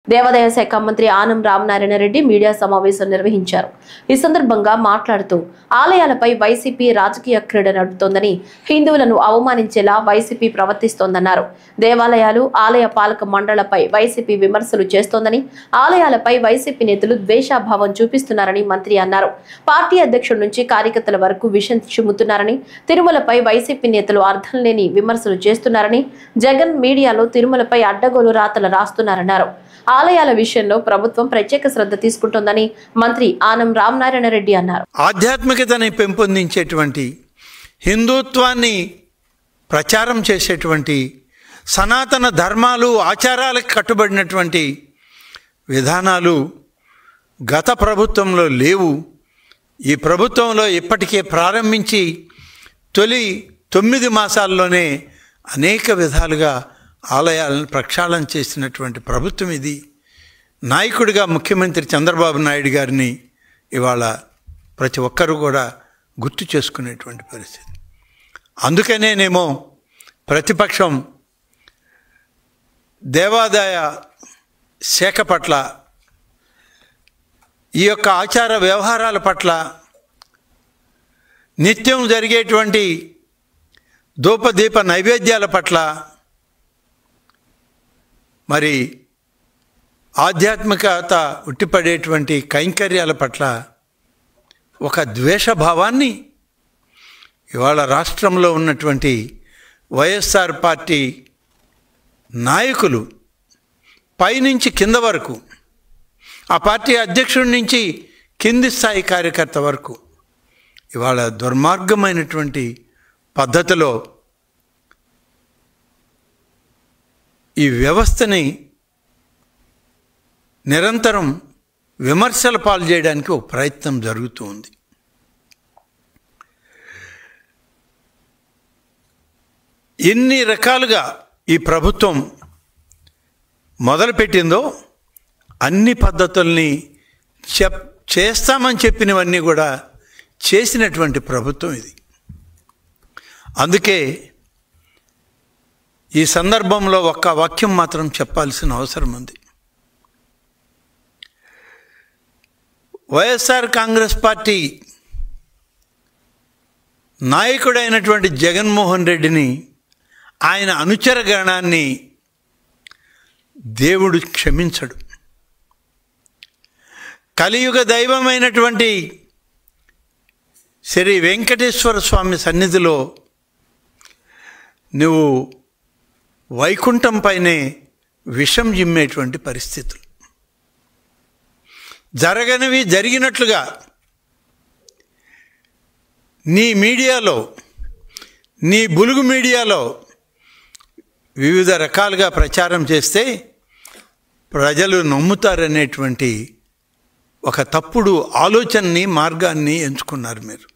దేవాదాయ శాఖ మంత్రి ఆనం రామనారాయణ రెడ్డి మీడియా సమావేశం నిర్వహించారు. ఈ సందర్భంగా మాట్లాడుతూ ఆలయాలపై వైసీపీ రాజకీయ క్రీడ నడుపుతోందని, హిందువులను అవమానించేలా వైసీపీ ప్రవర్తిస్తోందన్నారు. దేవాలయాలు, ఆలయ పాలక మండళ్లపై వైసీపీ విమర్శలు చేస్తోందని, ఆలయాలపై వైసీపీ నేతలు ద్వేషాభావం చూపిస్తున్నారని మంత్రి అన్నారు. పార్టీ అధ్యక్షుడి నుంచి కార్యకర్తల వరకు విషం చిమ్ముతున్నారని, తిరుమలపై వైసీపీ నేతలు అర్థం లేని విమర్శలు చేస్తున్నారని, జగన్ మీడియాలో తిరుమలపై అడ్డగోలు రాతలు రాస్తున్నారన్నారు. ఆలయాల విషయంలో ప్రభుత్వం ప్రత్యేక శ్రద్ధ తీసుకుంటోందని మంత్రి ఆనం రామనారాయణ రెడ్డి అన్నారు. ఆధ్యాత్మికతని పెంపొందించేటువంటి, హిందుత్వాన్ని ప్రచారం చేసేటువంటి, సనాతన ధర్మాలు ఆచారాలకు కట్టుబడినటువంటి విధానాలు గత ప్రభుత్వంలో లేవు. ఈ ప్రభుత్వంలో ఇప్పటికే ప్రారంభించి తొలి 9 మాసాల్లోనే అనేక విధాలుగా ఆలయాలను ప్రక్షాళన చేసినటువంటి ప్రభుత్వం ఇది. నాయకుడిగా ముఖ్యమంత్రి చంద్రబాబు నాయుడు గారిని ఇవాళ ప్రతి ఒక్కరూ కూడా గుర్తు చేసుకునేటువంటి పరిస్థితి. అందుకనేనేమో ప్రతిపక్షం దేవాదాయ శాఖ పట్ల, ఈ యొక్క ఆచార వ్యవహారాల పట్ల, నిత్యం జరిగేటువంటి ధూపదీప నైవేద్యాల పట్ల, మరి ఆధ్యాత్మికత ఉట్టిపడేటువంటి కైంకర్యాల పట్ల ఒక ద్వేషభావాన్ని ఇవాళ రాష్ట్రంలో ఉన్నటువంటి వైఎస్ఆర్ పార్టీ నాయకులు పైనుంచి కింద వరకు, ఆ పార్టీ అధ్యక్షుడి నుంచి కింది స్థాయి కార్యకర్త వరకు ఇవాళ దుర్మార్గమైనటువంటి పద్ధతిలో ఈ వ్యవస్థని నిరంతరం విమర్శల పాలు చేయడానికి ఒక ప్రయత్నం జరుగుతూ ఉంది. ఎన్ని రకాలుగా ఈ ప్రభుత్వం మొదలుపెట్టిందో అన్ని పద్ధతుల్ని చేస్తామని చెప్పినవన్నీ కూడా చేసినటువంటి ప్రభుత్వం ఇది. అందుకే ఈ సందర్భంలో ఒక్క వాక్యం మాత్రం చెప్పాల్సిన అవసరం ఉంది. వైఎస్ఆర్ కాంగ్రెస్ పార్టీ నాయకుడైనటువంటి జగన్మోహన్ రెడ్డిని, ఆయన అనుచరగణాన్ని దేవుడు క్షమించడు. కలియుగ దైవమైనటువంటి శ్రీ వెంకటేశ్వర స్వామి సన్నిధిలో నువ్వు వైకుంఠం పైనే విషం జిమ్మేటువంటి పరిస్థితులు, జరగనివి జరిగినట్లుగా నీ మీడియాలో, నీ బులుగు మీడియాలో వివిధ రకాలుగా ప్రచారం చేస్తే ప్రజలు నమ్ముతారనేటువంటి ఒక తప్పుడు ఆలోచనని, మార్గాన్ని ఎంచుకున్నారు మీరు.